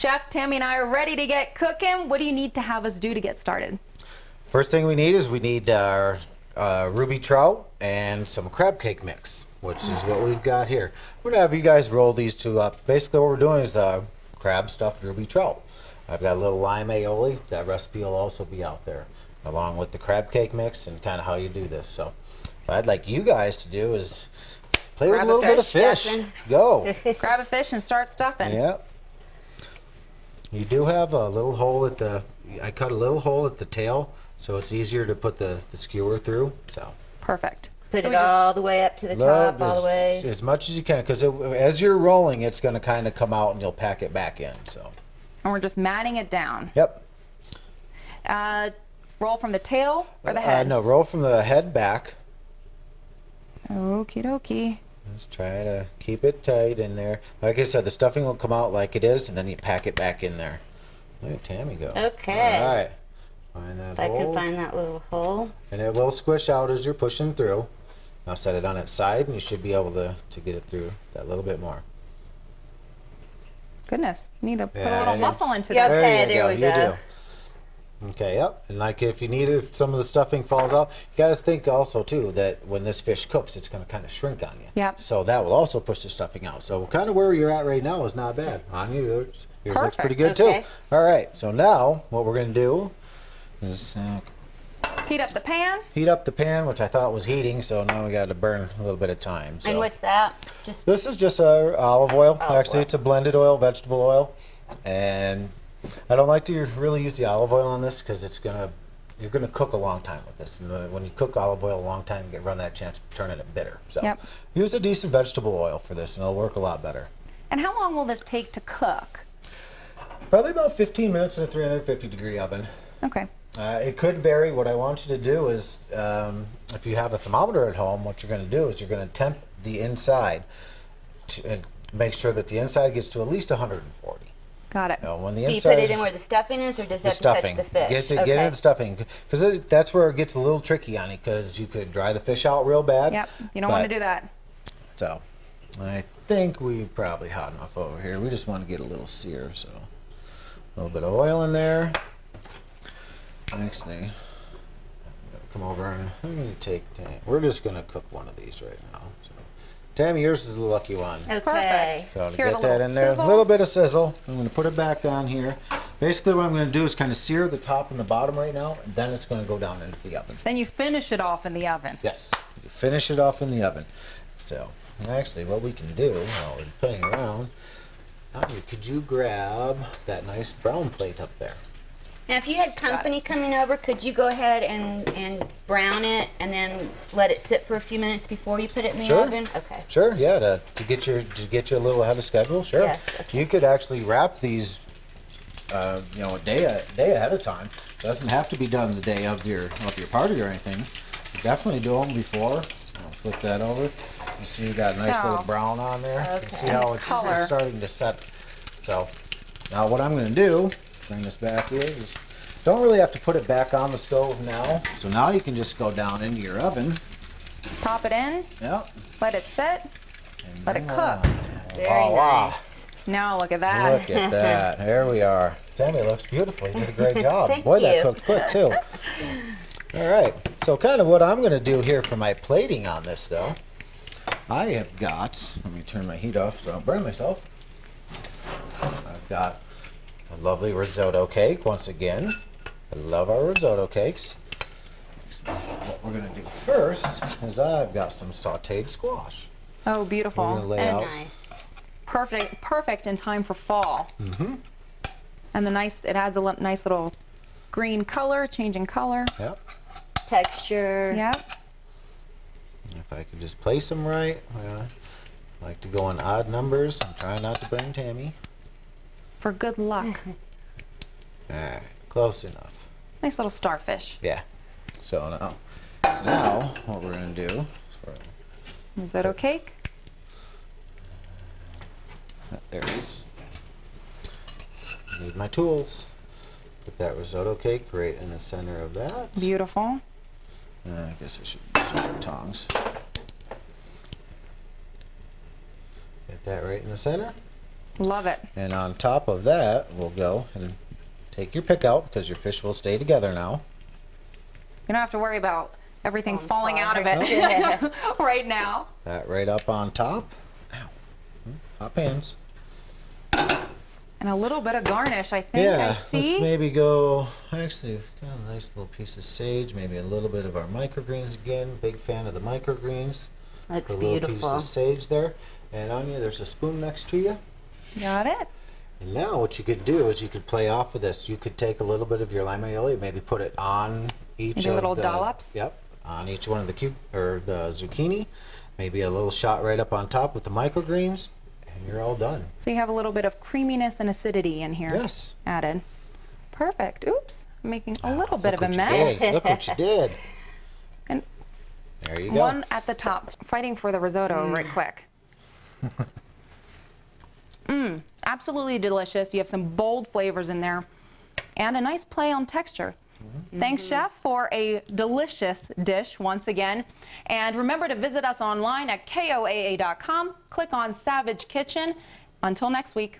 Chef Tammy and I are ready to get cooking. What do you need to have us do to get started? First thing we need is our ruby trout and some crab cake mix, which is what we've got here. We're gonna have you guys roll these two up. Basically what we're doing is the crab stuffed ruby trout. I've got a little lime aioli. That recipe will also be out there, along with the crab cake mix and kind of how you do this. So what I'd like you guys to do is play with a little bit of fish. Go. Grab a fish and start stuffing. Yep. You do have a little hole at the, I cut a little hole at the tail so it's easier to put the skewer through. So Perfect. Put it all the way up to the top, all the way. as much as you can, because as you're rolling, it's going to kind of come out and you'll pack it back in. So. And we're just matting it down. Yep. Roll from the tail or the head? No, roll from the head back. Okie dokie. Just try to keep it tight in there. Like I said, the stuffing will come out like it is, and then you pack it back in there. Look at Tammy go. Okay. All right. Find that hole. I can find that little hole. And it will squish out as you're pushing through. Now set it on its side, and you should be able to get it through that little bit more. Goodness, you need to put Yeah, a little and muscle into Yep. this. Okay, there we You go. do. Okay, yep. And like if some of the stuffing falls out, you got to think also too that when this fish cooks, it's going to kind of shrink on you. Yep. So that will also push the stuffing out. So kind of where you're at right now is not bad. On you, yours looks pretty good Okay. too. All right. So now what we're going to do is Heat up the pan. heat up the pan, which I thought was heating. So now we got to burn a little bit of time. So And what's that? Just this is just olive oil. Actually, oil. it's a blended oil, vegetable oil, and I don't like to really use the olive oil on this because you're gonna cook a long time with this. And when you cook olive oil a long time, you run that chance of turning it bitter. So Yep. use a decent vegetable oil for this, and it'll work a lot better. And how long will this take to cook? Probably about 15 minutes in a 350-degree oven. Okay. It could vary. What I want you to do is, if you have a thermometer at home, what you're going to do is you're going to temp the inside and make sure that the inside gets to at least 140. Got it. Now, when the do you inside, put it in where the stuffing is, or does the that stuffing, touch the fish? get Okay. into the stuffing, because that's where it gets a little tricky on it, because you could dry the fish out real bad. Yep. You don't want to do that. So, I think we probably hot enough over here. We just want to get a little sear, so a little bit of oil in there. Next thing, I'm gonna come over and I'm gonna take. We're just gonna cook one of these right now. So, Tammy, yours is the lucky one. Okay. Perfect. So to Hear get the that little in there, a sizzle. little bit of sizzle. I'm going to put it back on here. Basically what I'm going to do is kind of sear the top and the bottom right now, and then it's going to go down into the oven. Then you finish it off in the oven. Yes, you finish it off in the oven. So actually what we can do while we're playing around, could you grab that nice brown plate up there? Now, if you had company coming over, could you go ahead and brown it and then let it sit for a few minutes before you put it in the Sure. oven? Okay. Sure, yeah, to get you a little ahead of schedule. Sure. Yes, okay. You could actually wrap these a day ahead of time. It doesn't have to be done the day of your party or anything. You definitely do them before. I'll flip that over. You see you got a nice little brown on there. You can see how it's starting to set. So now what I'm going to do, bring this back here, is don't really have to put it back on the stove now. So now you can just go down into your oven. Pop it in. Yep. Let it sit. And Let it voila. cook. Very Voila. nice. Now look at that. Look at that. There we are. Tammy looks beautiful. You did a great job. Thank Boy, that you. cooked quick, too. All right. So kind of what I'm going to do here for my plating on this, though, I have got, let me turn my heat off so I don't burn myself. I've got a lovely risotto cake, once again. I love our risotto cakes. So what we're going to do first is I've got some sauteed squash. Oh, We're beautiful. going to lay And out. Nice. perfect in time for fall. Mm-hmm. And it adds a nice little green color, changing color. Yep. Texture. Yep. If I could just place them right. I like to go in odd numbers. I'm trying not to burn Tammy. For good luck. Alright, close enough. Nice little starfish. Yeah. So now what we're going to do is Risotto cake. there it is. Need my tools. Put that risotto cake right in the center of that. Beautiful. I guess I should use some tongs. Get that right in the center. Love it. And on top of that, we'll go and take your pick out because your fish will stay together now. You don't have to worry about everything Oh, falling out of it right now. That right up on top. Ow. Hot pans. And a little bit of garnish, I think. Yeah, I see. let's maybe go, actually, we've got a nice little piece of sage, maybe a little bit of our microgreens again. Big fan of the microgreens. Looks Put a little piece beautiful. of sage there. And Anya, there's a spoon next to you. Got it. And now what you could do is you could play off of this. You could take a little bit of your lime aioli, maybe put it on each Maybe of little the dollops? Yep, on each one of the the zucchini. Maybe a little shot right up on top with the microgreens, and you're all done. So you have a little bit of creaminess and acidity in here. Yes. Added. Perfect. Oops. I'm making a little bit of Look a what you mess. did. Look what you did. And There you go. one at the top, fighting for the risotto right quick. Absolutely delicious. You have some bold flavors in there and a nice play on texture. Thanks, Chef, for a delicious dish once again. And remember to visit us online at koaa.com. Click on Savage Kitchen. Until next week.